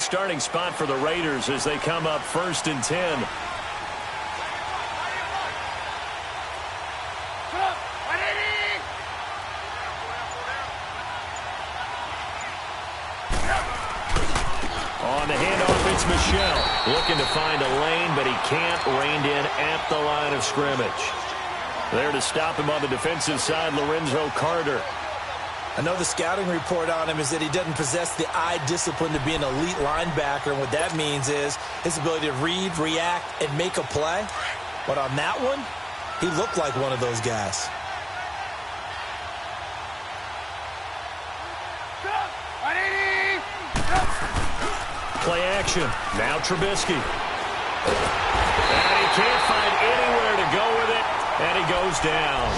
starting spot for the Raiders as they come up 1st and 10. On the handoff, it's Michel. Looking to find a lane, but he can't. Reined in at the line of scrimmage. There to stop him on the defensive side, Lorenzo Carter. I know the scouting report on him is that he doesn't possess the eye discipline to be an elite linebacker, and what that means is his ability to read, react, and make a play. But on that one, he looked like one of those guys. Play action. Now Trubisky. And he can't find anywhere to go with it, and he goes down.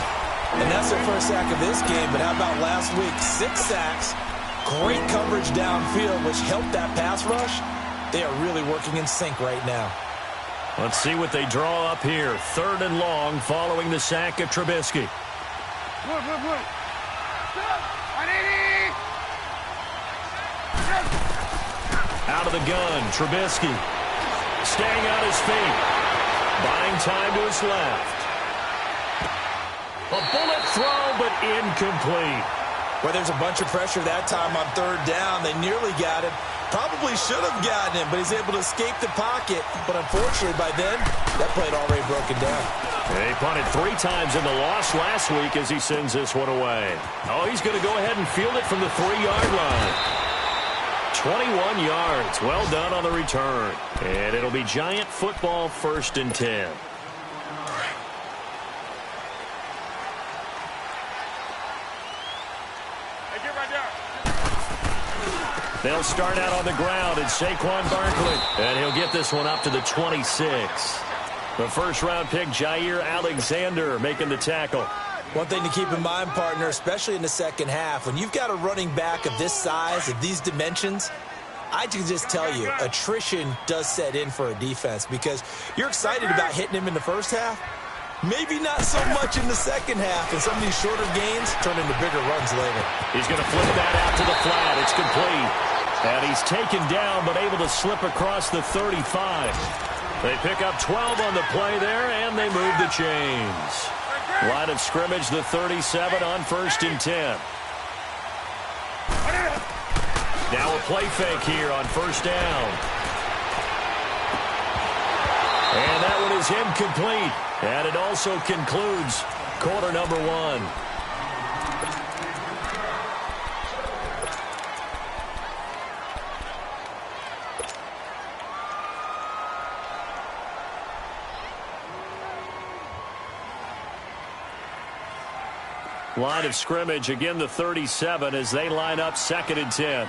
And that's their first sack of this game, but how about last week? 6 sacks, great coverage downfield, which helped that pass rush. They are really working in sync right now. Let's see what they draw up here. 3rd and long following the sack of Trubisky. Out of the gun, Trubisky. Staying on his feet. Buying time to his left. A bullet throw, but incomplete. Well, there's a bunch of pressure that time on 3rd down. They nearly got him. Probably should have gotten him, but he's able to escape the pocket. But unfortunately, by then, that play had already broken down. He punted 3 times in the loss last week as he sends this one away. Oh, he's going to go ahead and field it from the 3-yard line. 21 yards. Well done on the return. And it'll be Giant football 1st and 10. They'll start out on the ground, and Saquon Barkley. And he'll get this one up to the 26. The first-round pick, Jair Alexander, making the tackle. One thing to keep in mind, partner, especially in the second half, when you've got a running back of this size, of these dimensions, I can just tell you, attrition does set in for a defense because you're excited about hitting him in the first half. Maybe not so much in the second half, and some of these shorter gains turn into bigger runs later. He's going to flip that out to the flat. It's complete. And he's taken down, but able to slip across the 35. They pick up 12 on the play there, and they move the chains. Line of scrimmage, the 37 on 1st and 10. Now a play fake here on 1st down. And that one is incomplete. And it also concludes quarter number 1. Line of scrimmage, again the 37 as they line up 2nd and 10.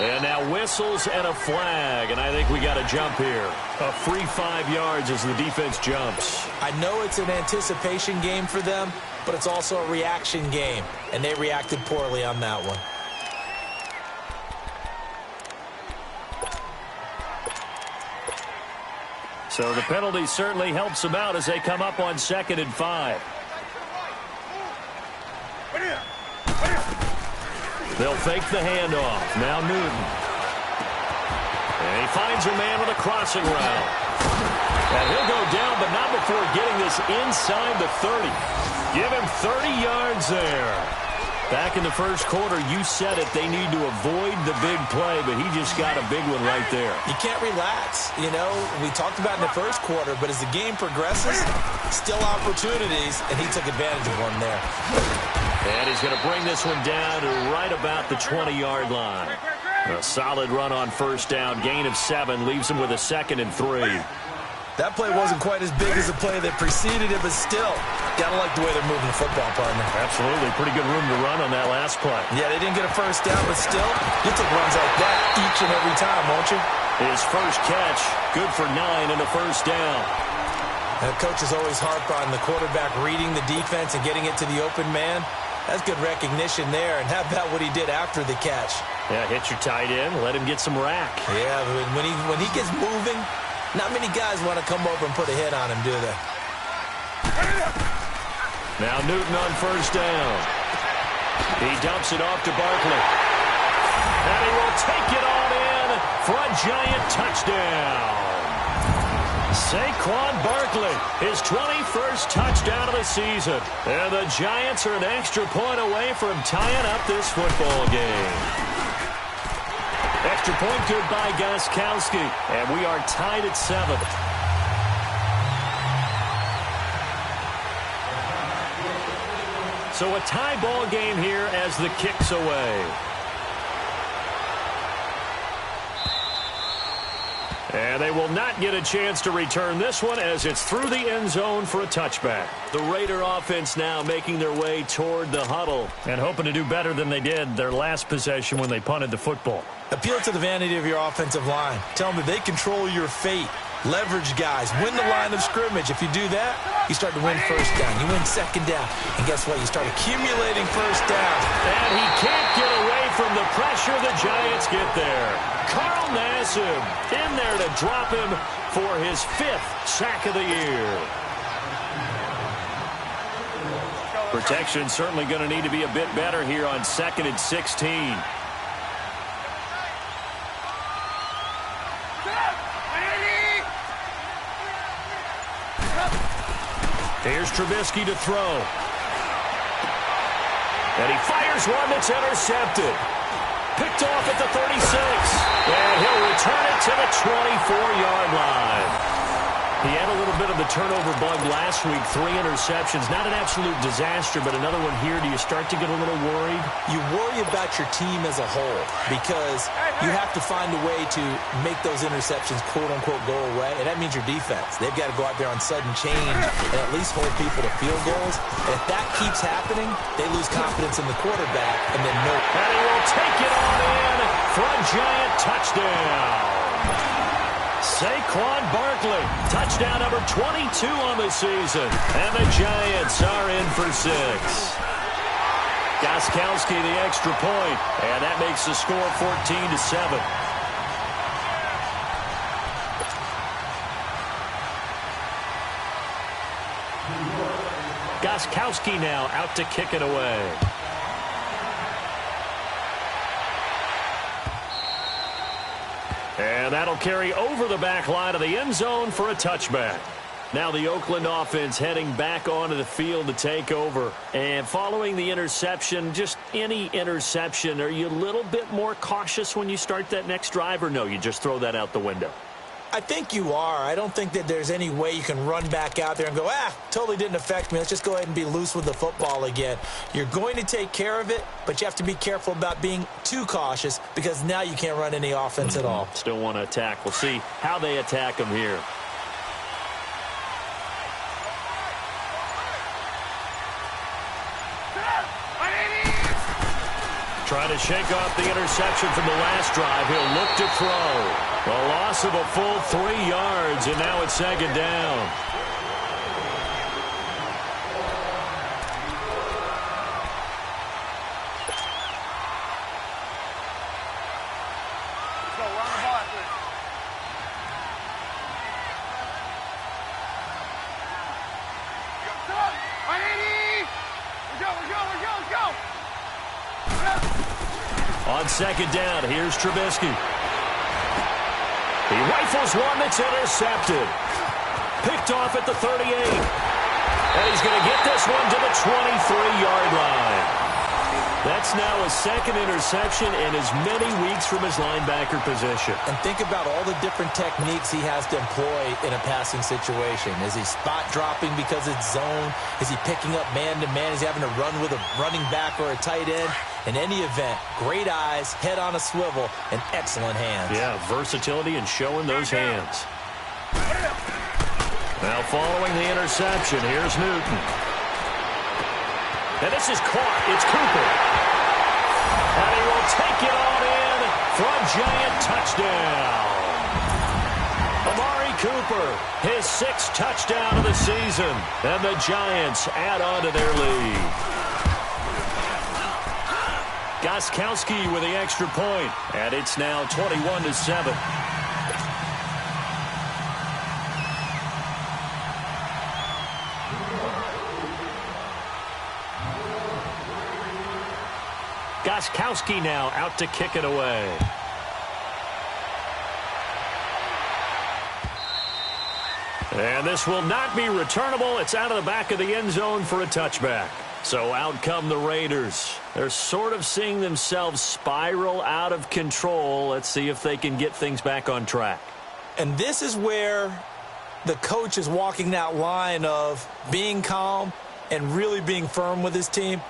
And now whistles and a flag, and I think we got a jump here. A free 5 yards as the defense jumps. I know it's an anticipation game for them, but it's also a reaction game, and they reacted poorly on that one. So the penalty certainly helps them out as they come up on 2nd and 5. They'll fake the handoff. Now Newton. And he finds a man with a crossing route. And he'll go down, but not before getting this inside the 30. Give him 30 yards there. Back in the first quarter, you said it. They need to avoid the big play, but he just got a big one right there. You can't relax. You know, we talked about in the first quarter, but as the game progresses, still opportunities, and he took advantage of one there. And he's going to bring this one down to right about the 20-yard line. A solid run on 1st down. Gain of 7 leaves him with a 2nd and 3. That play wasn't quite as big as the play that preceded it, but still, gotta like the way they're moving the football, partner. Absolutely. Pretty good room to run on that last play. Yeah, they didn't get a first down, but still, you take runs like that each and every time, won't you? His first catch, good for 9 and a 1st down. And the coach is always harp on the quarterback reading the defense and getting it to the open man. That's good recognition there. And how about what he did after the catch? Yeah, hit your tight end, let him get some rack. Yeah, when he gets moving, not many guys want to come over and put a hit on him, do they? Now Newton on 1st down. He dumps it off to Barkley. And he will take it on in for a Giant touchdown. Saquon Barkley, his 21st touchdown of the season. And the Giants are an extra point away from tying up this football game. Extra point good by Gostkowski. And we are tied at 7. So a tie ball game here as the kick's away. And they will not get a chance to return this one as it's through the end zone for a touchback. The Raider offense now making their way toward the huddle and hoping to do better than they did their last possession when they punted the football. Appeal to the vanity of your offensive line. Tell them that they control your fate. Leverage guys. Win the line of scrimmage. If you do that, you start to win first down. You win second down. And guess what? You start accumulating first downs. And he can't get away from the pressure. The Giants get there. Carl Nassib in there to drop him for his 5th sack of the year. Protection certainly going to need to be a bit better here on 2nd and 16. Here's Trubisky to throw. And he fires one that's intercepted. Picked off at the 36. And he'll return it to the 24-yard line. He had a little bit of the turnover bug last week. 3 interceptions. Not an absolute disaster, but another one here. Do you start to get a little worried? You worry about your team as a whole because you have to find a way to make those interceptions, quote-unquote, go away. And that means your defense. They've got to go out there on sudden change and at least hold people to field goals. And if that keeps happening, they lose confidence in the quarterback and then no. And he will take it on in for a Giant touchdown. Saquon Barkley, touchdown number 22 on the season. And the Giants are in for 6. Gostkowski the extra point, and that makes the score 14-7. Gostkowski now out to kick it away. And that'll carry over the back line of the end zone for a touchback. Now the Oakland offense heading back onto the field to take over. And following the interception, just any interception, are you a little bit more cautious when you start that next drive, or no, you just throw that out the window? I think you are. I don't think that there's any way you can run back out there and go, totally didn't affect me. Let's just go ahead and be loose with the football again. You're going to take care of it, but you have to be careful about being too cautious because now you can't run any offense at all. Still want to attack. We'll see how they attack them here. Trying to shake off the interception from the last drive. He'll look to throw. A loss of a full 3 yards, and now it's 2nd down. On 2nd down, here's Trubisky. He rifles one that's intercepted. Picked off at the 38. And he's going to get this one to the 23-yard line. That's now a 2nd interception in as many weeks from his linebacker position. And think about all the different techniques he has to employ in a passing situation. Is he spot dropping because it's zone? Is he picking up man-to-man? Is he having to run with a running back or a tight end? In any event, great eyes, head on a swivel, and excellent hands. Yeah, versatility and showing those hands. Now following the interception, here's Newton. And this is caught. It's Cooper. And he will take it on in for a Giant touchdown. Amari Cooper, his 6th touchdown of the season. And the Giants add on to their lead. Gostkowski with the extra point, and it's now 21-7. Gronkowski now out to kick it away. And this will not be returnable. It's out of the back of the end zone for a touchback. So out come the Raiders. They're sort of seeing themselves spiral out of control. Let's see if they can get things back on track. And this is where the coach is walking that line of being calm and really being firm with his team.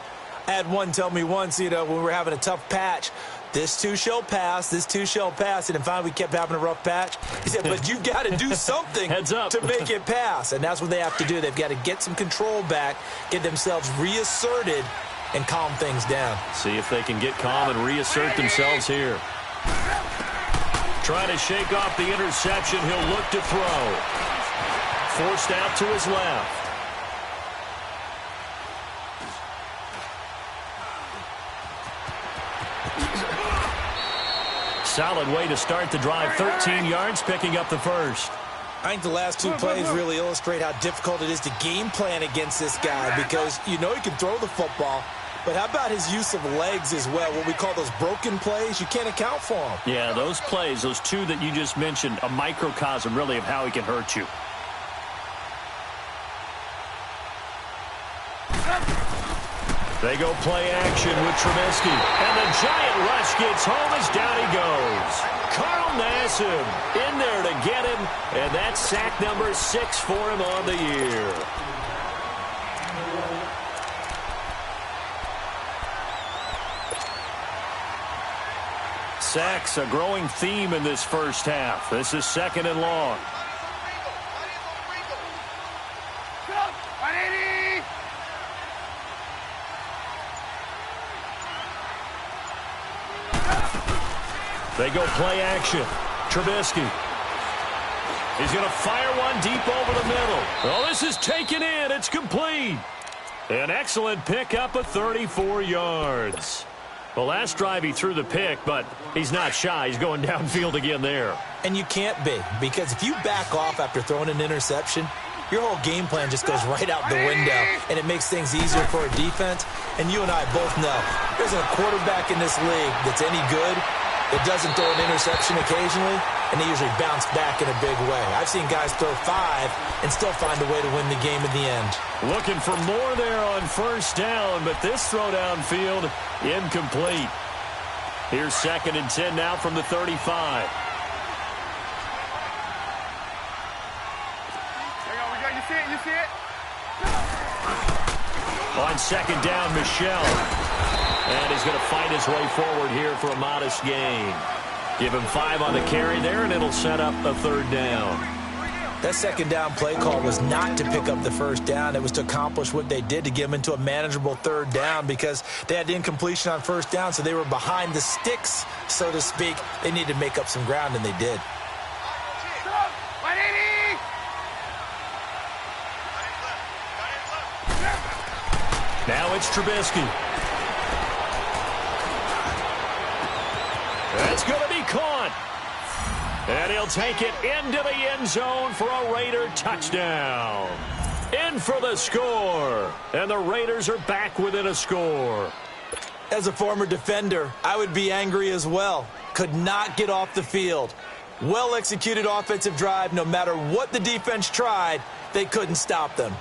I had one tell me once, when we were having a tough patch, this too shall pass, this too shall pass. And finally we kept having a rough patch. He said, but you've got to do something Heads up. to make it pass. And that's what they have to do. They've got to get some control back, get themselves reasserted, and calm things down. See if they can get calm and reassert themselves here. Trying to shake off the interception. He'll look to throw. Forced out to his left. Solid way to start the drive. 13 yards, picking up the first. I think the last two plays really illustrate how difficult it is to game plan against this guy because he can throw the football, but how about his use of legs as well? What we call those broken plays, you can't account for them. Yeah, those plays, those two that you just mentioned, a microcosm really of how he can hurt you. They go play action with Trubisky. And the giant rush gets home as down he goes. Carl Nassib in there to get him. And that's sack number 6 for him on the year. Sacks, a growing theme in this first half. This is 2nd and long. They go play action. Trubisky. He's going to fire one deep over the middle. Oh, this is taken in. It's complete. An excellent pickup of 34 yards. The last drive he threw the pick, but he's not shy. He's going downfield again there. And you can't be, because if you back off after throwing an interception, your whole game plan just goes right out the window, and it makes things easier for a defense. And you and I both know there's a quarterback in this league that's any good that doesn't throw an interception occasionally, and they usually bounce back in a big way. I've seen guys throw 5 and still find a way to win the game in the end. Looking for more there on first down, but this throw downfield incomplete. Here's 2nd and 10 now from the 35. We go. You see it? You see it? On 2nd down, Michelle. And he's going to fight his way forward here for a modest gain. Give him 5 on the carry there, and it'll set up a 3rd down. That 2nd down play call was not to pick up the 1st down. It was to accomplish what they did to get them into a manageable 3rd down because they had incompletion on 1st down, so they were behind the sticks, so to speak. They needed to make up some ground, and they did. Now it's Trubisky. That's going to be caught. And he'll take it into the end zone for a Raider touchdown. In for the score. And the Raiders are back within a score. As a former defender, I would be angry as well. Could not get off the field. Well-executed offensive drive. No matter what the defense tried, they couldn't stop them.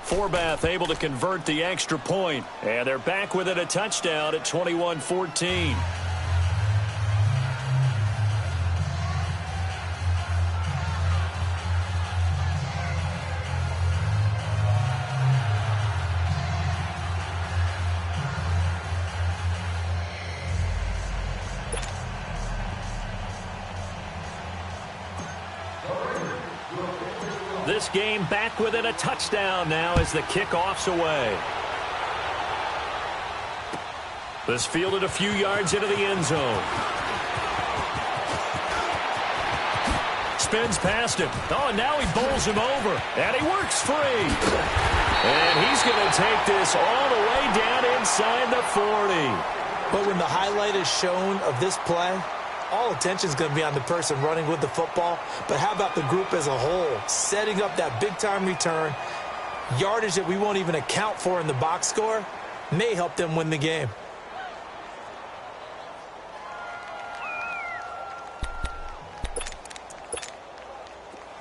Forbath able to convert the extra point. And they're back within a touchdown at 21-14. This game back within a touchdown now as the kickoff's away. This fielded a few yards into the end zone. Spins past him. Oh, and now he bowls him over. And he works free. And he's going to take this all the way down inside the 40. But when the highlight is shown of this play, all attention is going to be on the person running with the football, but how about the group as a whole, setting up that big-time return, yardage that we won't even account for in the box score, may help them win the game.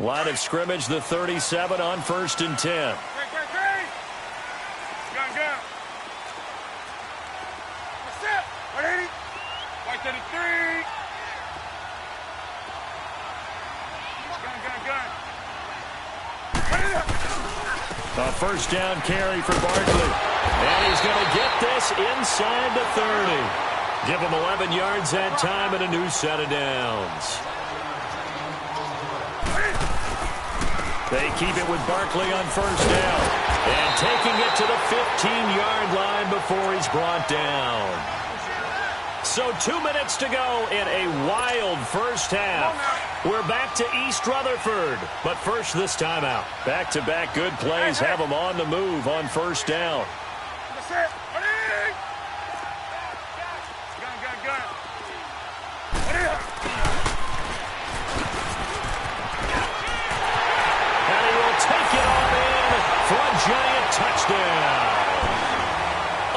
Line of scrimmage, the 37 on 1st and 10. Gun. What's up? 180. 133. Gun. A first down carry for Barkley. And he's going to get this inside the 30. Give him 11 yards that time and a new set of downs. They keep it with Barkley on first down. And taking it to the 15-yard line before he's brought down. So 2 minutes to go in a wild first half. We're back to East Rutherford. But first, this timeout. Back-to-back good plays have them on the move on first down. Gun. Take it on in for a giant touchdown.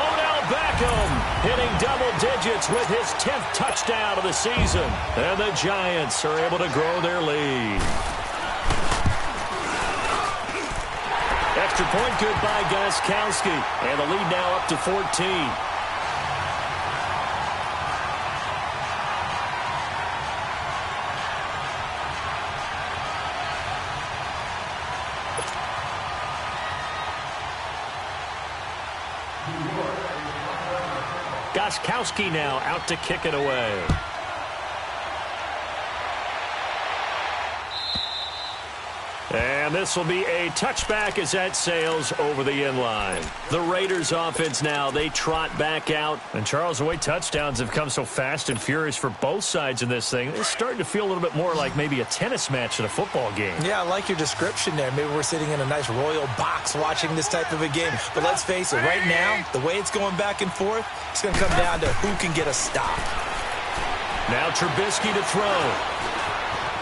Odell Beckham hitting double digits with his 10th touchdown of the season. And the Giants are able to grow their lead. Extra point good by Gostkowski. And the lead now up to 14. Gostkowski now out to kick it away. And this will be a touchback as that sails over the end line. The Raiders offense now, they trot back out. And Charles, the way touchdowns have come so fast and furious for both sides in this thing, it's starting to feel a little bit more like maybe a tennis match at a football game. Yeah, I like your description there. Maybe we're sitting in a nice royal box watching this type of a game. But let's face it, right now, the way it's going back and forth, it's going to come down to who can get a stop. Now Trubisky to throw.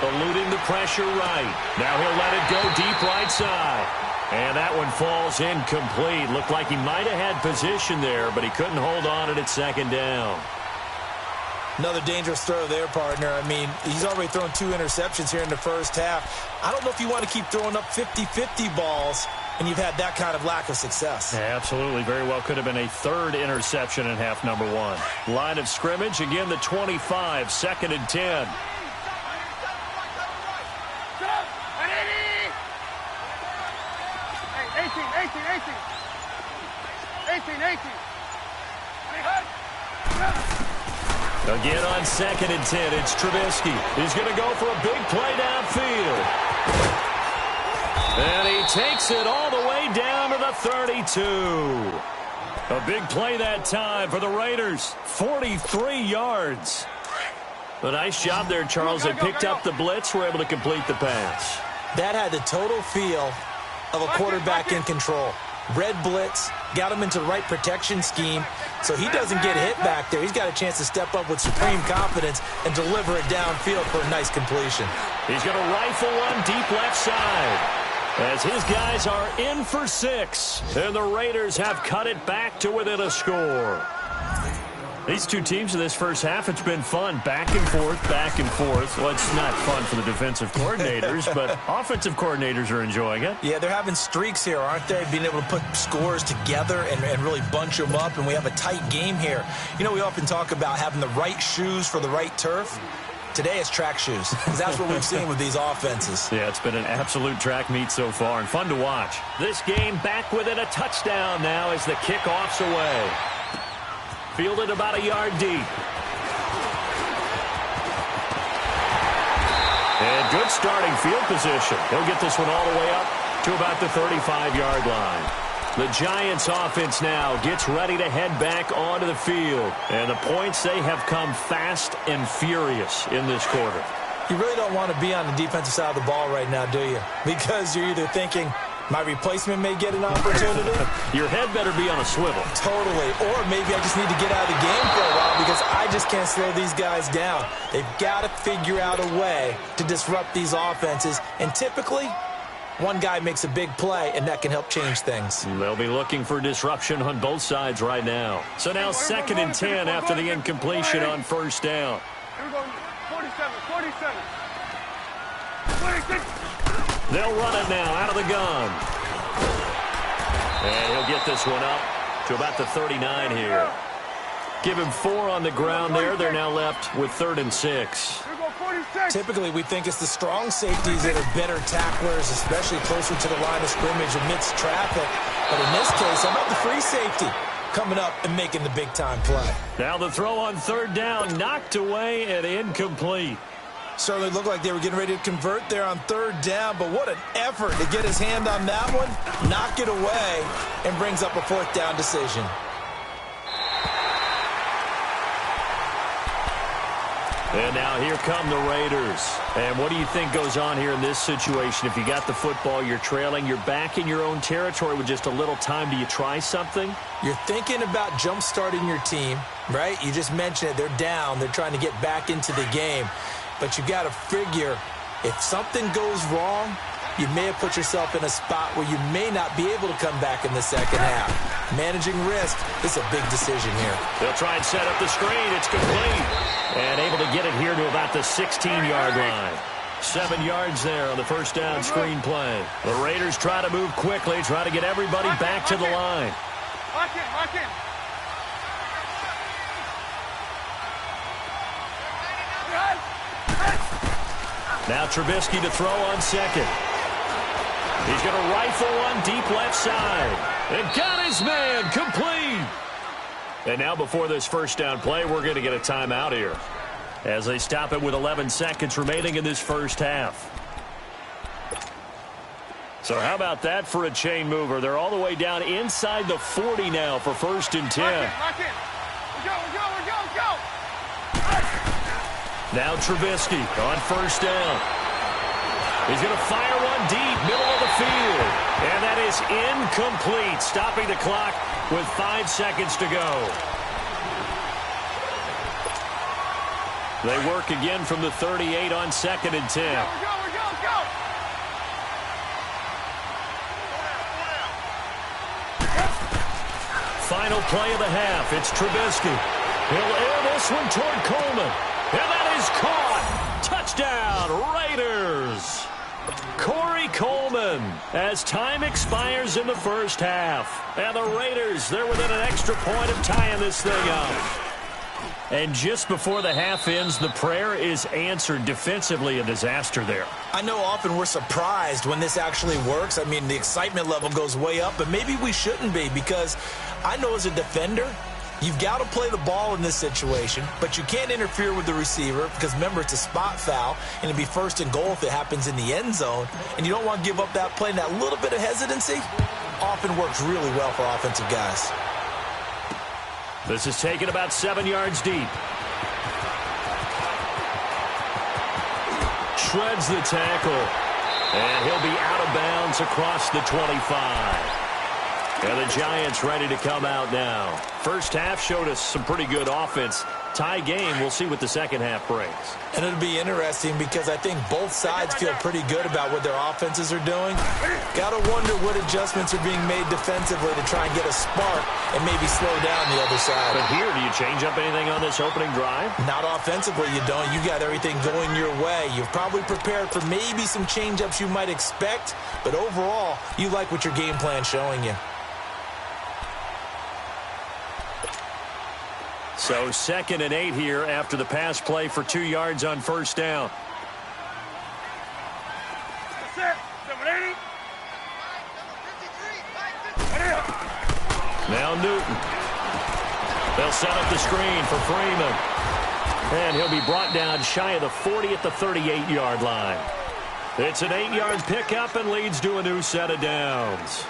Eluding the pressure right. Now he'll let it go deep right side. And that one falls incomplete. Looked like he might have had position there, but he couldn't hold on at second down. Another dangerous throw there, partner. I mean, he's already thrown 2 interceptions here in the first half. I don't know if you want to keep throwing up 50-50 balls, and you've had that kind of lack of success. Yeah, absolutely. Very well could have been a 3rd interception in half number 1. Line of scrimmage, again the 25, 2nd and 10. 18. Again on 2nd and 10, it's Trubisky. He's going to go for a big play downfield. And he takes it all the way down to the 32. A big play that time for the Raiders. 43 yards. A nice job there, Charles. They picked up the blitz, were able to complete the pass. That had the total feel of a quarterback in control. Red blitz, got him into the right protection scheme, so he doesn't get hit back there. He's got a chance to step up with supreme confidence and deliver it downfield for a nice completion. He's going to rifle one deep left side as his guys are in for 6, and the Raiders have cut it back to within a score. These two teams in this first half, it's been fun. Back and forth, back and forth. Well, it's not fun for the defensive coordinators, but offensive coordinators are enjoying it. Yeah, they're having streaks here, aren't they? Being able to put scores together and really bunch them up, and we have a tight game here. You know, we often talk about having the right shoes for the right turf. Today it's track shoes, because that's what we've seen with these offenses. Yeah, it's been an absolute track meet so far, and fun to watch. This game back within a touchdown now as the kickoff's away. Fielded about a yard deep. And good starting field position. He'll get this one all the way up to about the 35-yard line. The Giants offense now gets ready to head back onto the field. And the points, they have come fast and furious in this quarter. You really don't want to be on the defensive side of the ball right now, do you? Because you're either thinking, My replacement may get an opportunity. Your head better be on a swivel. Totally. Or maybe I just need to get out of the game for a while because I just can't slow these guys down. They've got to figure out a way to disrupt these offenses. And typically, one guy makes a big play, and that can help change things. They'll be looking for disruption on both sides right now. So now 2nd and 10 after the incompletion on first down. Here we go. 47, 47. 26. They'll run it now out of the gun. And he'll get this one up to about the 39 here. Give him 4 on the ground there. They're now left with 3rd and 6. Typically, we think it's the strong safeties that are better tacklers, especially closer to the line of scrimmage amidst traffic. But in this case, how about the free safety coming up and making the big-time play? Now the throw on 3rd down, knocked away and incomplete. Certainly looked like they were getting ready to convert there on 3rd down, but what an effort to get his hand on that one, knock it away, and brings up a 4th down decision. And now here come the Raiders. And what do you think goes on here in this situation? If you got the football, you're trailing, you're back in your own territory with just a little time. Do you try something? You're thinking about jump-starting your team, right? You just mentioned it. They're down. They're trying to get back into the game. But you got to figure, if something goes wrong, you may have put yourself in a spot where you may not be able to come back in the second half. Managing risk is a big decision here. They'll try and set up the screen. It's complete. And able to get it here to about the 16-yard line. 7 yards there on the first down screen play. The Raiders try to move quickly, try to get everybody back to the line. Lock in, lock in. Now Trubisky to throw on 2nd. He's going to rifle one deep left side. And got his man complete. And now before this first down play, we're going to get a timeout here as they stop it with 11 seconds remaining in this first half. So how about that for a chain mover? They're all the way down inside the 40 now for 1st and 10. Lock in. We go. Now Trubisky on 1st down. He's going to fire one deep, middle of the field. And that is incomplete, stopping the clock with 5 seconds to go. They work again from the 38 on 2nd and 10. Go. Final play of the half. It's Trubisky. He'll air this one toward Coleman. And that is caught. Touchdown, Raiders. Corey Coleman as time expires in the first half. And the Raiders, they're within an extra point of tying this thing up. And just before the half ends, the prayer is answered. Defensively, a disaster there. I know often we're surprised when this actually works. I mean, the excitement level goes way up, but maybe we shouldn't be, because I know as a defender, you've got to play the ball in this situation, but you can't interfere with the receiver because, remember, it's a spot foul, and it'd be 1st and goal if it happens in the end zone, and you don't want to give up that play. And that little bit of hesitancy often works really well for offensive guys. This is taken about 7 yards deep. Shreds the tackle, and he'll be out of bounds across the 25. And the Giants ready to come out now. First half showed us some pretty good offense. Tie game. We'll see what the second half brings. And it'll be interesting because I think both sides feel pretty good about what their offenses are doing. Got to wonder what adjustments are being made defensively to try and get a spark and maybe slow down the other side. But here, do you change up anything on this opening drive? Not offensively, you don't. You got everything going your way. You've probably prepared for maybe some change-ups you might expect, but overall, you like what your game plan's showing you. So 2nd and 8 here after the pass play for 2 yards on first down. Now Newton. They'll set up the screen for Freeman. And he'll be brought down shy of the 40 at the 38-yard line. It's an 8-yard pickup and leads to a new set of downs.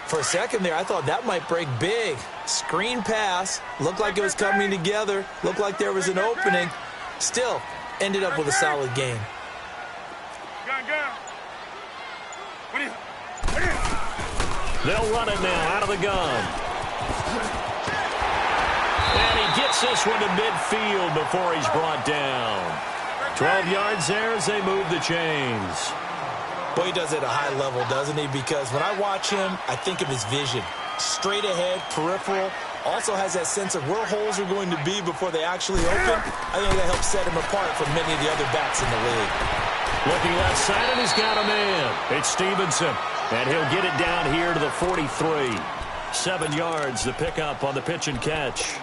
For a second there, I thought that might break big. Screen pass. Looked like it was coming together. Looked like there was an opening. Still, ended up with a solid game. Gun. What do you... They'll run it now out of the gun. And he gets this one to midfield before he's brought down. 12 yards there as they move the chains. Boy, he does it at a high level, doesn't he? Because when I watch him, I think of his vision. Straight ahead, peripheral. Also has that sense of where holes are going to be before they actually open. I think that helps set him apart from many of the other backs in the league. Looking left side, and he's got a man. It's Stevenson. And he'll get it down here to the 43. 7 yards, the pickup on the pitch and catch.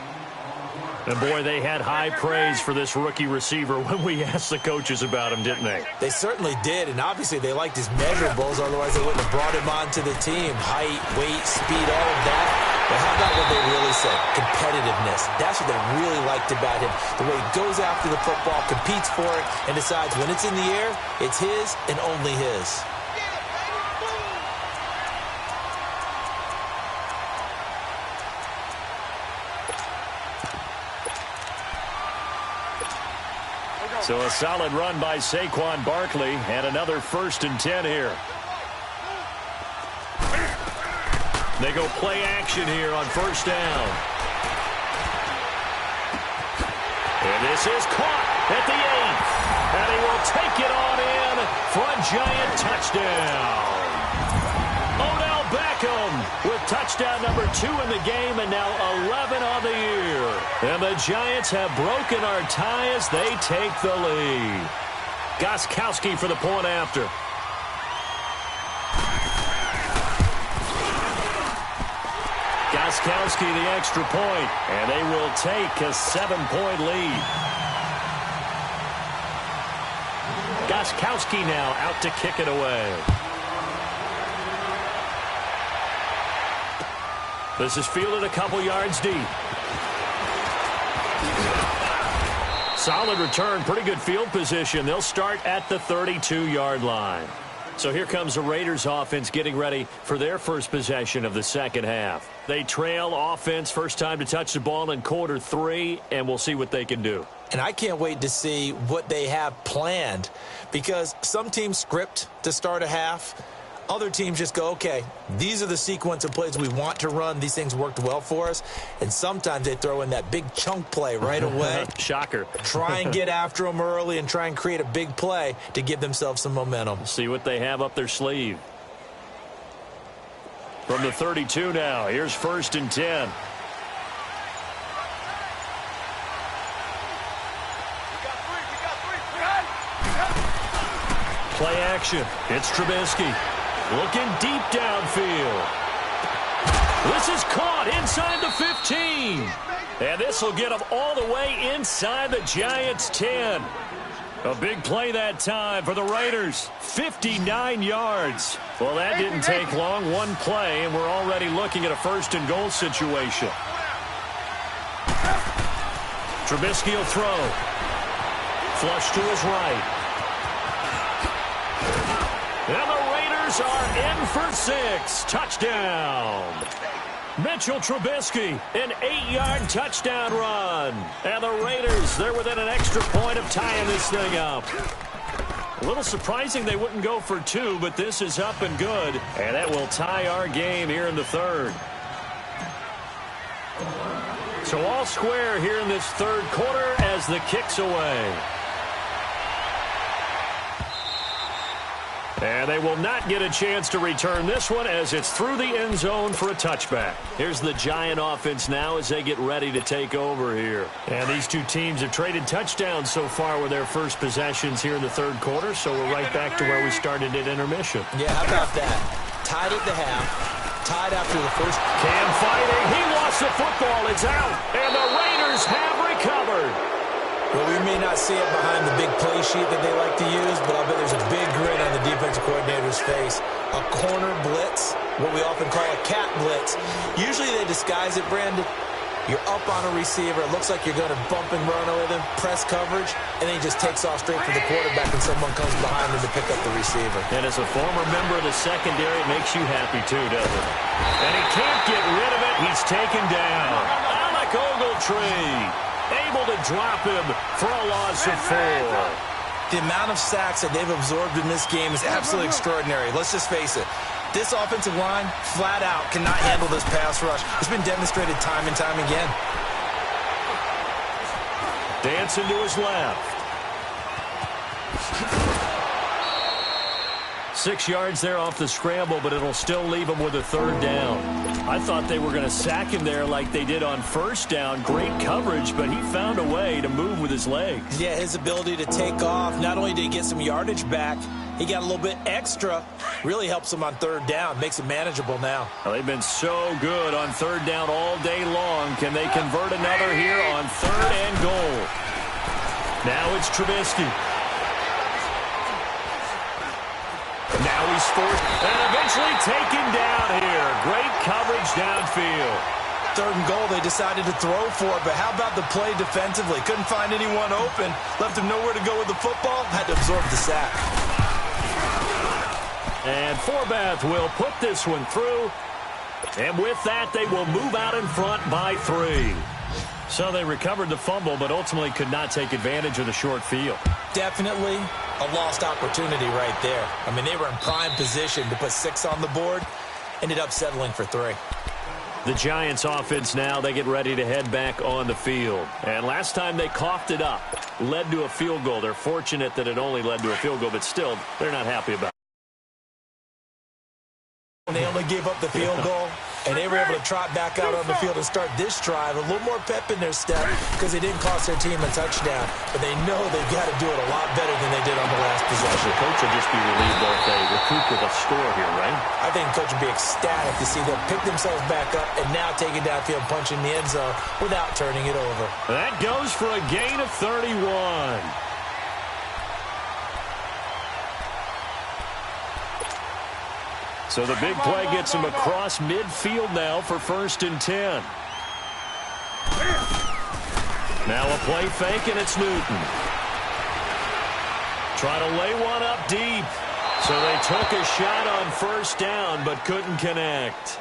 And, boy, they had high praise for this rookie receiver when we asked the coaches about him, didn't they? They certainly did, and obviously they liked his measurables. Otherwise, they wouldn't have brought him onto the team. Height, weight, speed, all of that. But how about what they really said? Competitiveness. That's what they really liked about him. The way he goes after the football, competes for it, and decides when it's in the air, it's his and only his. So a solid run by Saquon Barkley and another 1st and 10 here. They go play action here on 1st down. And this is caught at the 8th. And he will take it on in for a Giant touchdown. Odell Beckham with touchdown number 2 in the game and now 11 on the year. And the Giants have broken our tie as they take the lead. Gostkowski for the point after. Gostkowski the extra point, and they will take a 7-point lead. Gostkowski now out to kick it away. This is fielded a couple yards deep. Solid return, pretty good field position. They'll start at the 32-yard line. So here comes the Raiders offense getting ready for their first possession of the second half. They trail offense, first time to touch the ball in quarter 3, and we'll see what they can do. And I can't wait to see what they have planned, because some teams script to start a half. Other teams just go, okay, these are the sequence of plays we want to run. These things worked well for us. And sometimes they throw in that big chunk play right away. Shocker. Try and get after them early and try and create a big play to give themselves some momentum. See what they have up their sleeve. From the 32 now, here's 1st and 10. Play action. It's Trubisky. Looking deep downfield. This is caught inside the 15. And this will get them all the way inside the Giants' 10. A big play that time for the Raiders. 59 yards. Well, that didn't take long. One play, and we're already looking at a 1st and goal situation. Trubisky will throw. Flush to his right. And the Raiders are in for 6. Touchdown. Mitchell Trubisky, an 8-yard touchdown run. And the Raiders, they're within an extra point of tying this thing up. A little surprising they wouldn't go for 2, but this is up and good. And that will tie our game here in the 3rd. So all square here in this 3rd quarter as the kick's away. And they will not get a chance to return this one as it's through the end zone for a touchback. Here's the Giant offense now as they get ready to take over here. And these two teams have traded touchdowns so far with their first possessions here in the 3rd quarter, so we're right back to where we started at intermission. Yeah, how about that? Tied at the half, tied after the first. Cam fighting. He lost the football. It's out. And the Raiders have recovered. Well, we may not see it behind the big play sheet that they like to use, but I'll bet there's a big grin on the defensive coordinator's face. A corner blitz, what we often call a cat blitz. Usually they disguise it, Brandon. You're up on a receiver. It looks like you're going to bump and run with him, press coverage, and then he just takes off straight for the quarterback and someone comes behind him to pick up the receiver. And as a former member of the secondary, it makes you happy too, doesn't it? And he can't get rid of it. He's taken down. Alec Ogletree able to drop him for a loss of 4. The amount of sacks that they've absorbed in this game is absolutely extraordinary. Let's just face it. This offensive line, flat out, cannot handle this pass rush. It's been demonstrated time and time again. Dancing to his left. 6 yards there off the scramble, but it'll still leave him with a third down. I thought they were going to sack him there like they did on first down. Great coverage, but he found a way to move with his legs. Yeah, his ability to take off, not only did he get some yardage back, he got a little bit extra. Really helps him on third down, makes it manageable now. Well, they've been so good on third down all day long. Can they convert another here on third and goal? Now it's Trubisky. Now he's forced and eventually taken down here. Great coverage downfield. Third and goal, they decided to throw for it, but how about the play defensively? Couldn't find anyone open, left him nowhere to go with the football, had to absorb the sack. And Forbath will put this one through. And with that, they will move out in front by 3. So they recovered the fumble, but ultimately could not take advantage of the short field. Definitely a lost opportunity right there. I mean, they were in prime position to put 6 on the board. Ended up settling for 3. The Giants offense now, they get ready to head back on the field. And last time they coughed it up, led to a field goal. They're fortunate that it only led to a field goal, but still, they're not happy about it. They only gave up the field goal, and they were able to trot back out on the field and start this drive. A little more pep in their step because they didn't cost their team a touchdown. But they know they've got to do it a lot better than they did on the last possession. The coach will just be relieved if they recoup with a score here, right? I think the coach will be ecstatic to see them pick themselves back up and now take it downfield, punching the end zone without turning it over. That goes for a gain of 31. So the big play gets him across midfield now for 1st and 10. Now a play fake, and it's Newton. Try to lay one up deep. So they took a shot on 1st down, but couldn't connect.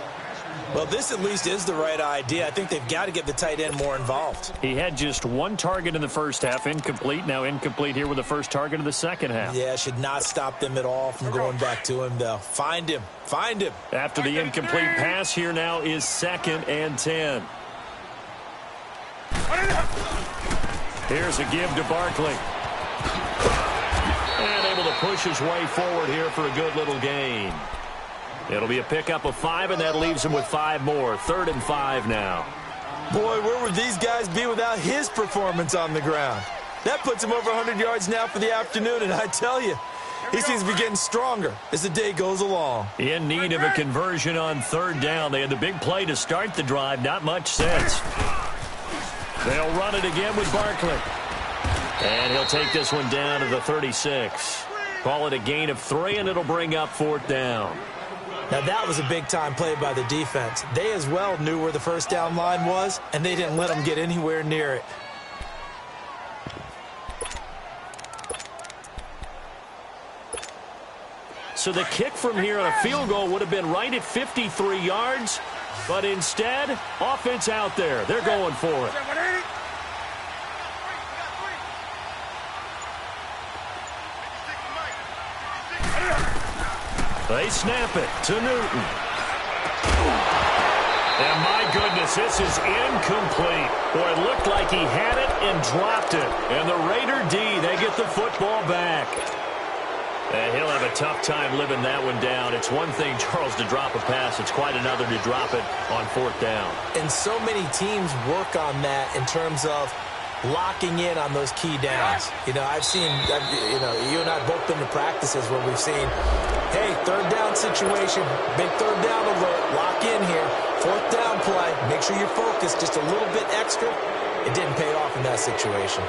Well, this at least is the right idea. I think they've got to get the tight end more involved. He had just 1 target in the first half, incomplete. Now incomplete here with the first target of the second half. Yeah, should not stop them at all from going back to him, though. Find him. Find him. After the incomplete pass, here now is 2nd and 10. Here's a give to Barkley. And able to push his way forward here for a good little gain. It'll be a pickup of 5, and that leaves him with 5 more. 3rd and 5 now. Boy, where would these guys be without his performance on the ground? That puts him over 100 yards now for the afternoon, and I tell you, he seems to be getting stronger as the day goes along. In need of a conversion on 3rd down. They had the big play to start the drive. Not much sense. They'll run it again with Barkley. And he'll take this one down to the 36. Call it a gain of 3, and it'll bring up 4th down. Now, that was a big-time play by the defense. They as well knew where the 1st down line was, and they didn't let them get anywhere near it. So the kick from here on a field goal would have been right at 53 yards, but instead, offense out there. They're going for it. They snap it to Newton. And my goodness, this is incomplete. Boy, it looked like he had it and dropped it. And the Raider D, they get the football back. And he'll have a tough time living that one down. It's one thing, Charles, to drop a pass. It's quite another to drop it on 4th down. And so many teams work on that in terms of locking in on those key downs. You know, I've seen, you and I have both been to practices where we've seen, hey, 3rd down situation, big 3rd down alert, lock in here, 4th down play, make sure you're focused just a little bit extra. It didn't pay off in that situation.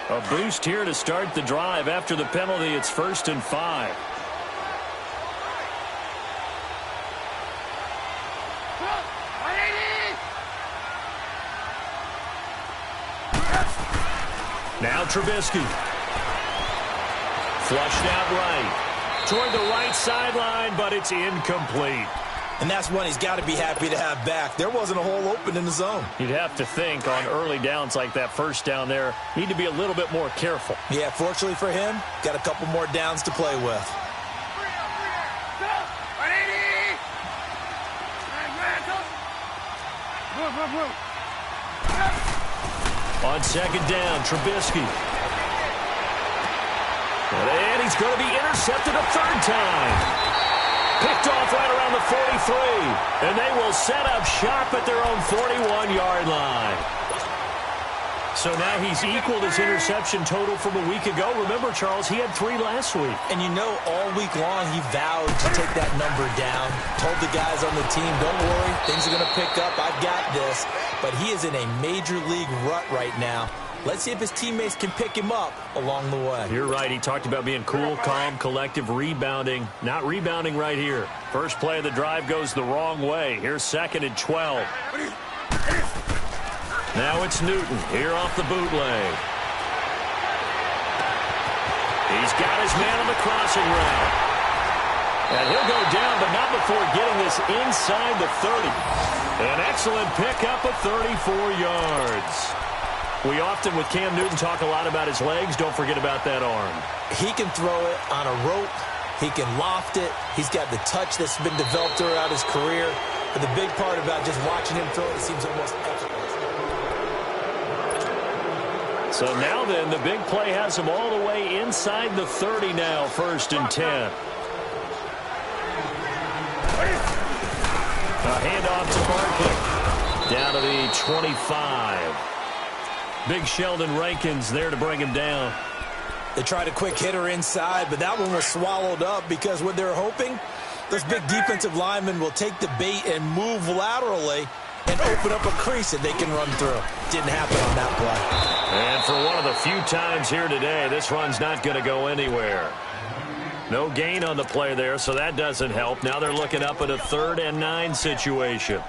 A boost here to start the drive. After the penalty, it's 1st and 5. Now Trubisky. Flushed out right. Toward the right sideline, but it's incomplete. And that's one he's got to be happy to have back. There wasn't a hole open in the zone. You'd have to think on early downs like that first down there, need to be a little bit more careful. Yeah, fortunately for him, got a couple more downs to play with. On second down, Trubisky. And he's going to be intercepted a third time. Picked off right around the 43. And they will set up shop at their own 41-yard line. So now he's equaled his interception total from a week ago. Remember, Charles, he had 3 last week. And you know, all week long he vowed to take that number down. Told the guys on the team, don't worry, things are going to pick up. I've got this. But he is in a major league rut right now. Let's see if his teammates can pick him up along the way. You're right. He talked about being cool, calm, collective, rebounding. Not rebounding right here. First play of the drive goes the wrong way. Here's 2nd and 12. Now it's Newton here off the bootleg. He's got his man on the crossing route. And he'll go down, but not before getting this inside the 30. An excellent pickup of 34 yards. We often, with Cam Newton, talk a lot about his legs. Don't forget about that arm. He can throw it on a rope. He can loft it. He's got the touch that's been developed throughout his career. But the big part about just watching him throw it seems almost effortless. So now then, the big play has him all the way inside the 30 now, 1st and 10. A handoff to Barkley. Down to the 25. Big Sheldon Rankins there to bring him down. They tried a quick hitter inside, but that one was swallowed up because what they're hoping, those big defensive linemen will take the bait and move laterally and open up a crease that they can run through. Didn't happen on that play. And for one of the few times here today, this run's not going to go anywhere. No gain on the play there, so that doesn't help. Now they're looking up at a 3rd and 9 situation.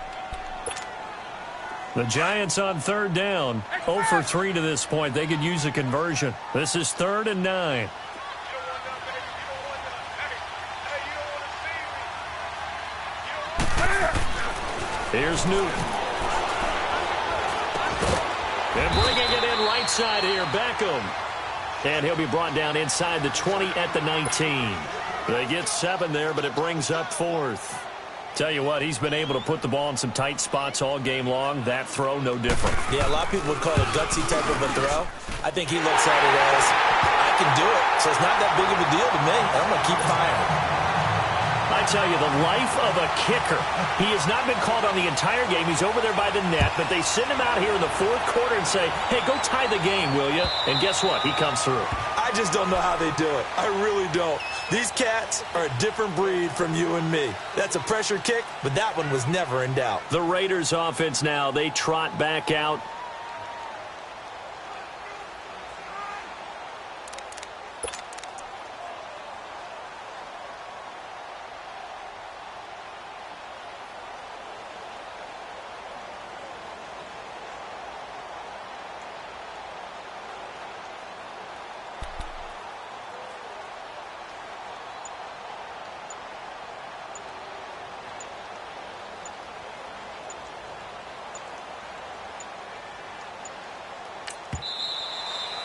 The Giants on 3rd down, 0 for 3 to this point. They could use a conversion. This is 3rd and 9. Here's Newton. And bringing it in right side here, Beckham. And he'll be brought down inside the 20 at the 19. They get 7 there, but it brings up 4th. Tell you what, he's been able to put the ball in some tight spots all game long. That throw, no different. Yeah, a lot of people would call it a gutsy type of a throw. I think he looks at it as, I can do it, so it's not that big of a deal to me. I'm going to keep firing. I tell you, the life of a kicker. He has not been called on the entire game. He's over there by the net, but they send him out here in the 4th quarter and say, hey, go tie the game, will you? And guess what? He comes through. I just don't know how they do it. I really don't. These cats are a different breed from you and me. That's a pressure kick, but that one was never in doubt. The Raiders offense now, they trot back out.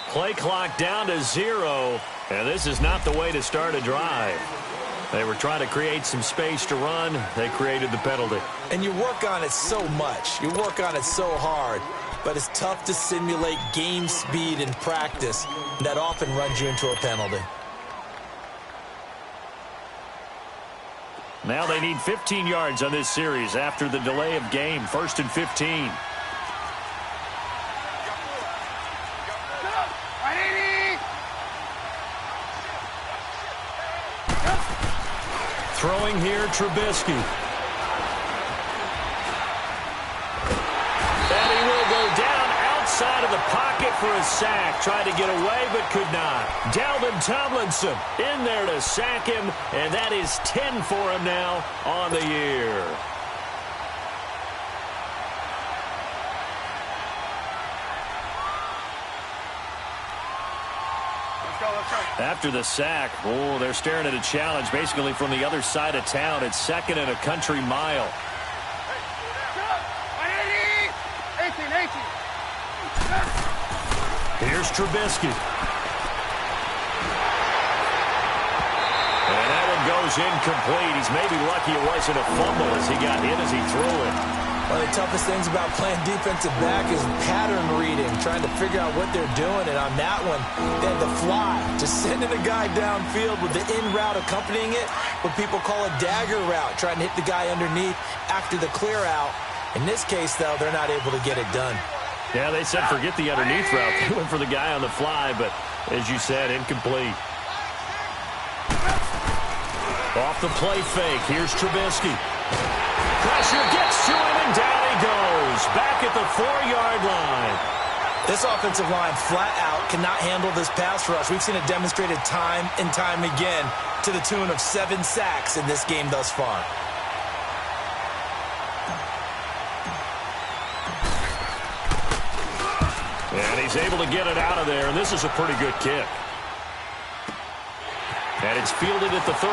Play clock down to 0, and this is not the way to start a drive. They were trying to create some space to run. They created the penalty. And you work on it so much. You work on it so hard. But it's tough to simulate game speed in practice. That often runs you into a penalty. Now they need 15 yards on this series after the delay of game. 1st and 15. Throwing here, Trubisky. And he will go down outside of the pocket for a sack. Tried to get away, but could not. Dalvin Tomlinson in there to sack him, and that is 10 for him now on the year. Let's After the sack, they're staring at a challenge basically from the other side of town. It's 2nd and a country mile. 18. Here's Trubisky. And that one goes incomplete. He's maybe lucky it wasn't a fumble as he got hit as he threw it. One of the toughest things about playing defensive back is pattern reading, trying to figure out what they're doing. And on that one, they had to fly, just sending a guy downfield with the in route accompanying it, what people call a dagger route, trying to hit the guy underneath after the clear out. In this case, though, they're not able to get it done. Yeah, they said forget the underneath route. They went for the guy on the fly, but as you said, incomplete. Off the play fake, here's Trubisky. Pressure gets to him, and down he goes. Back at the 4-yard line. This offensive line, flat out, cannot handle this pass rush. We've seen it demonstrated time and time again to the tune of 7 sacks in this game thus far. And he's able to get it out of there, and this is a pretty good kick. And it's fielded at the 34.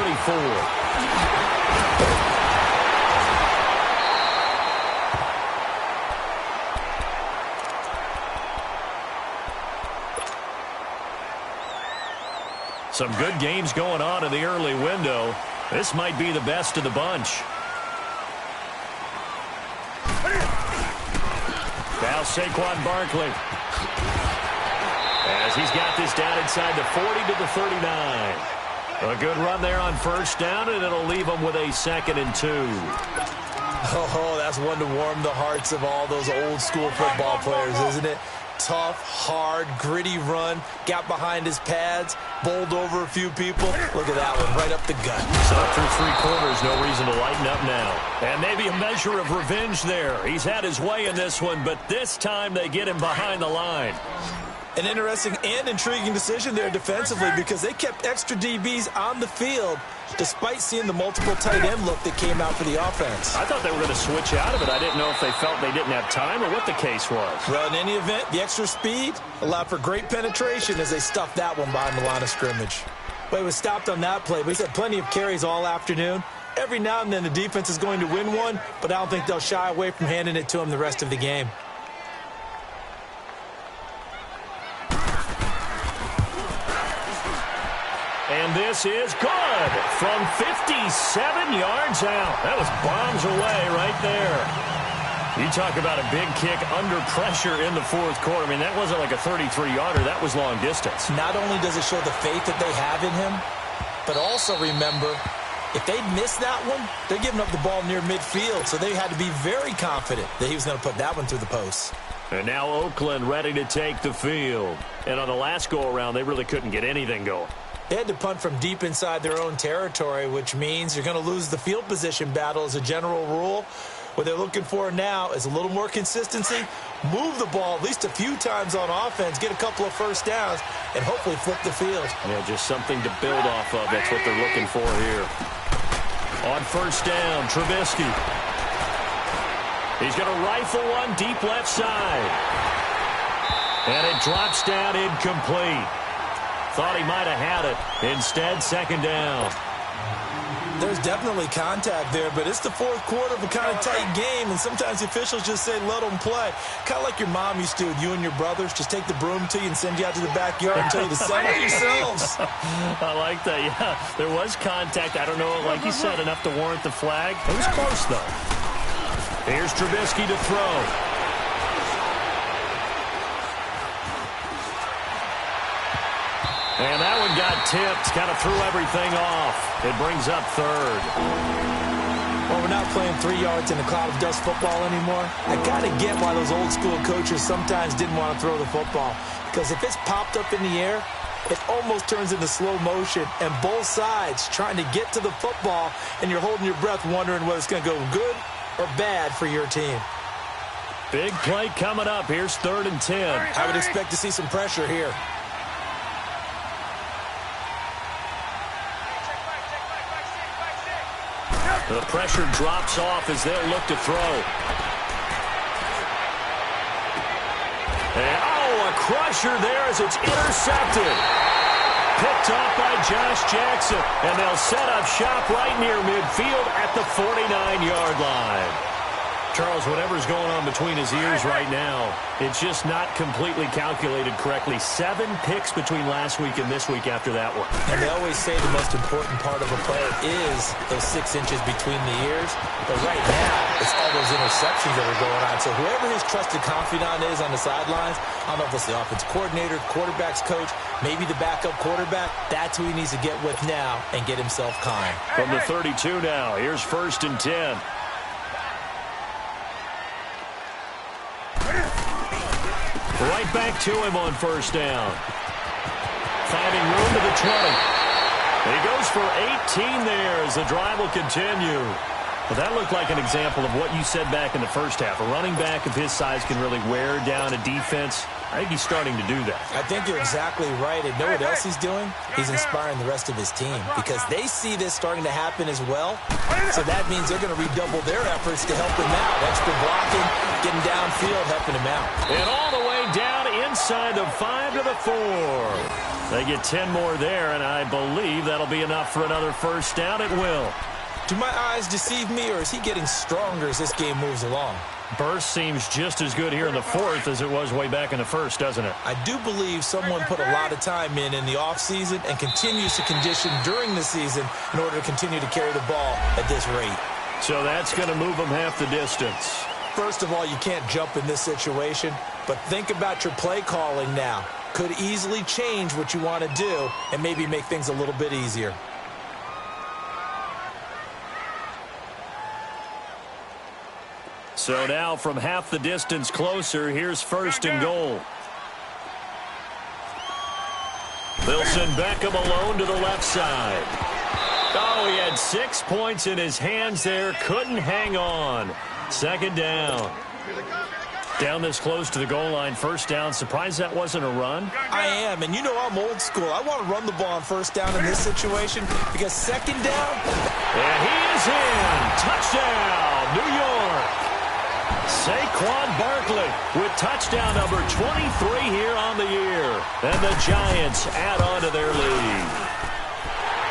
Some good games going on in the early window. This might be the best of the bunch. Now Saquon Barkley. As he's got this down inside the 40 to the 39. A good run there on first down, and it'll leave him with a 2nd and 2. Oh, that's one to warm the hearts of all those old school football players, isn't it? Tough, hard, gritty run, got behind his pads, bowled over a few people. Look at that one, right up the gut. So through 3 quarters, no reason to lighten up now. And maybe a measure of revenge there. He's had his way in this one, but this time they get him behind the line. An interesting and intriguing decision there defensively because they kept extra DBs on the field despite seeing the multiple tight end look that came out for the offense. I thought they were going to switch out of it. I didn't know if they felt they didn't have time or what the case was. Well, in any event, the extra speed allowed for great penetration as they stuffed that one behind the line of scrimmage. But it was stopped on that play. But he's had plenty of carries all afternoon. Every now and then the defense is going to win one, but I don't think they'll shy away from handing it to him the rest of the game. And this is good from 57 yards out. That was bombs away right there. You talk about a big kick under pressure in the 4th quarter. I mean, that wasn't like a 33-yarder. That was long distance. Not only does it show the faith that they have in him, but also remember, if they'd missed that one, they're giving up the ball near midfield, so they had to be very confident that he was going to put that one through the post. And now Oakland ready to take the field. And on the last go-around, they really couldn't get anything going. They had to punt from deep inside their own territory, which means you're going to lose the field position battle as a general rule. What they're looking for now is a little more consistency, move the ball at least a few times on offense, get a couple of first downs, and hopefully flip the field. Yeah, just something to build off of. That's what they're looking for here. On first down, Trubisky. He's going to rifle one deep left side. And it drops down incomplete. Thought he might have had it. Instead, 2nd down. There's definitely contact there, but it's the 4th quarter of a kind of tight game, and sometimes the officials just say, let them play. Kind of like your mom used to with you and your brothers. Just take the broom to you and send you out to the backyard and tell you to settle yourselves. I like that, yeah. There was contact. I don't know, like you said, enough to warrant the flag. It was close, though. Here's Trubisky to throw. And that one got tipped, kind of threw everything off. It brings up 3rd. Well, we're not playing 3 yards in a cloud of dust football anymore. I got to get why those old school coaches sometimes didn't want to throw the football. Because if it's popped up in the air, it almost turns into slow motion. And both sides trying to get to the football, and you're holding your breath wondering whether it's going to go good or bad for your team. Big play coming up. Here's 3rd and 10. I would expect to see some pressure here. The pressure drops off as they'll look to throw. And, a crusher there as it's intercepted. picked off by Josh Jackson. And they'll set up shop right near midfield at the 49-yard line. Charles, whatever's going on between his ears right now, it's just not completely calculated correctly. 7 picks between last week and this week after that one. And they always say the most important part of a player is those 6 inches between the ears. But right now, it's all those interceptions that are going on. So whoever his trusted confidant is on the sidelines, I don't know if it's the offense coordinator, quarterback's coach, maybe the backup quarterback, that's who he needs to get with now and get himself calm. From the 32 now, here's 1st and 10. Right back to him on 1st down. Finding room to the 20. And he goes for 18 there as the drive will continue. Well, that looked like an example of what you said back in the first half. A running back of his size can really wear down a defense. I think he's starting to do that. I think you're exactly right. And know what else he's doing? He's inspiring the rest of his team because they see this starting to happen as well. So that means they're going to redouble their efforts to help him out. Extra blocking, getting downfield, helping him out. And all the way down inside the 5 to the 4. They get 10 more there, and I believe that'll be enough for another 1st down. It will. Do my eyes deceive me, or is he getting stronger as this game moves along? Burst seems just as good here in the 4th as it was way back in the 1st, doesn't it? I do believe someone put a lot of time in the offseason and continues to condition during the season in order to continue to carry the ball at this rate. So that's going to move them half the distance. First of all, you can't jump in this situation, but think about your play calling now. Could easily change what you want to do and maybe make things a little bit easier. So now from half the distance closer, here's 1st and goal. They'll send Beckham alone to the left side. Oh, he had 6 points in his hands there. Couldn't hang on. 2nd down. Down this close to the goal line, 1st down. Surprised that wasn't a run? I am, and you know I'm old school. I want to run the ball on 1st down in this situation because 2nd down. And he is in. Touchdown, New York. Saquon Barkley with touchdown number 23 here on the year. And the Giants add on to their lead.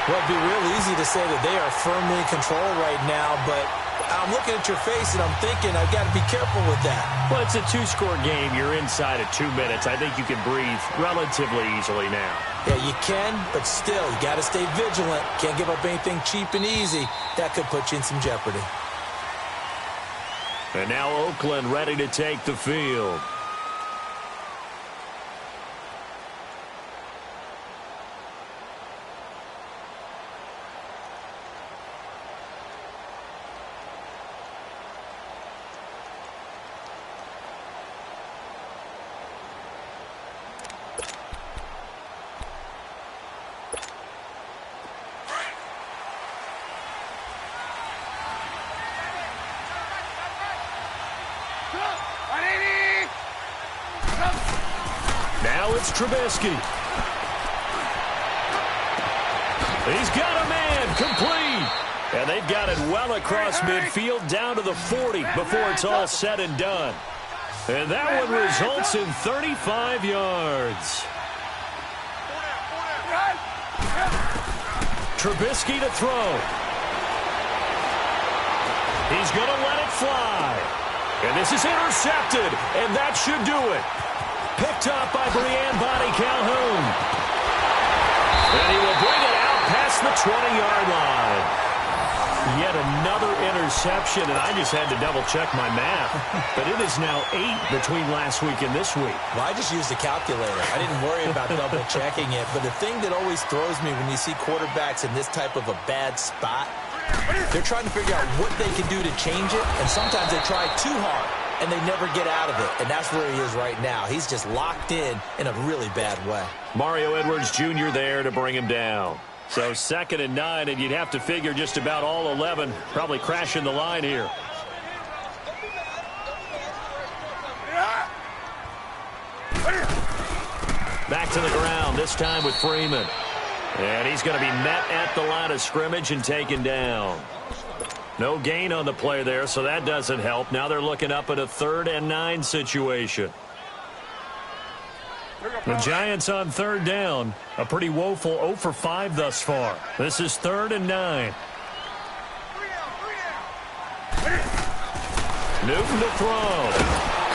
Well, it'd be real easy to say that they are firmly in control right now, but I'm looking at your face and I'm thinking I've got to be careful with that. Well, it's a 2-score game. You're inside of 2 minutes. I think you can breathe relatively easily now. Yeah, you can, but still, you got to stay vigilant. Can't give up anything cheap and easy. That could put you in some jeopardy. And now Oakland ready to take the field. Now it's Trubisky. He's got a man complete. And they've got it well across midfield down to the 40 before it's all said and done. And that one results in 35 yards. Trubisky to throw. He's going to let it fly. And this is intercepted, and that should do it. Picked up by Brian Bonnie Calhoun. And he will bring it out past the 20-yard line. Yet another interception, and I just had to double-check my math. But it is now 8 between last week and this week. Well, I just used a calculator. I didn't worry about double-checking it. But the thing that always throws me when you see quarterbacks in this type of a bad spot, they're trying to figure out what they can do to change it, and sometimes they try too hard, and they never get out of it. And that's where he is right now. He's just locked in a really bad way. Mario Edwards Jr. there to bring him down. So 2nd and 9, and you'd have to figure just about all 11 probably crashing the line here. Back to the ground, this time with Freeman. And he's going to be met at the line of scrimmage and taken down. No gain on the play there, so that doesn't help. Now they're looking up at a 3rd and 9 situation. The Giants on third down. A pretty woeful 0 for 5 thus far. This is 3rd and 9. Newton to throw.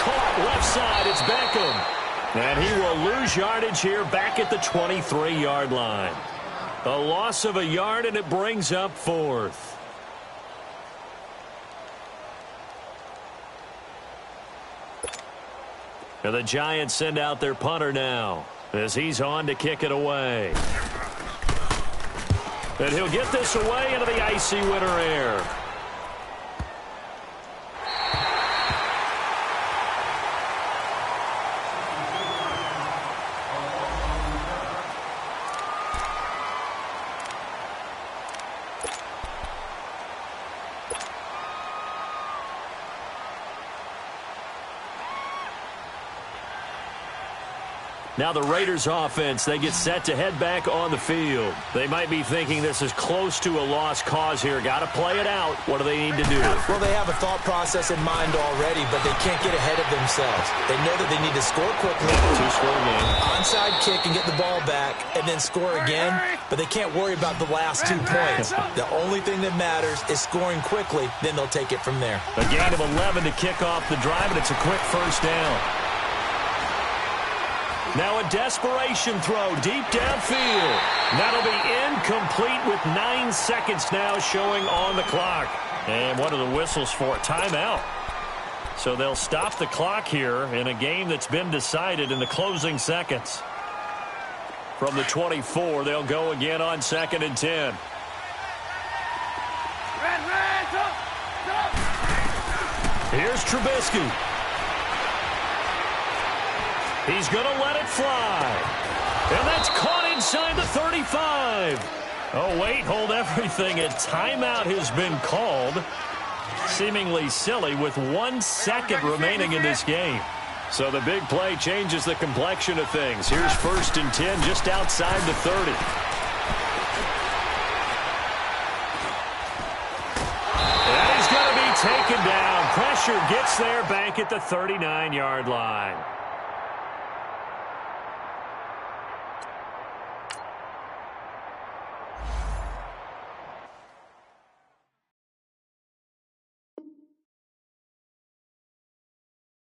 Caught left side. It's Beckham. And he will lose yardage here back at the 23-yard line. A loss of a yard, and it brings up 4th. And the Giants send out their punter now as he's on to kick it away. And he'll get this away into the icy winter air. Now the Raiders offense, they get set to head back on the field. They might be thinking this is close to a lost cause here. Got to play it out. What do they need to do? Well, they have a thought process in mind already, but they can't get ahead of themselves. They know that they need to score quickly. 2-score game. Onside kick and get the ball back and then score again, but they can't worry about the last 2 points. The only thing that matters is scoring quickly, then they'll take it from there. A gain of 11 to kick off the drive, and it's a quick first down. Now a desperation throw deep downfield. That'll be incomplete with 9 seconds now showing on the clock. And what are the whistles for? Timeout. So they'll stop the clock here in a game that's been decided in the closing seconds. From the 24, they'll go again on 2nd and 10. Here's Trubisky. He's going to let it fly. And that's caught inside the 35. Oh, wait, hold everything. A timeout has been called. Seemingly silly with 1 second remaining in this game. So the big play changes the complexion of things. Here's 1st and 10 just outside the 30. And he's going to be taken down. Pressure gets there back at the 39-yard line.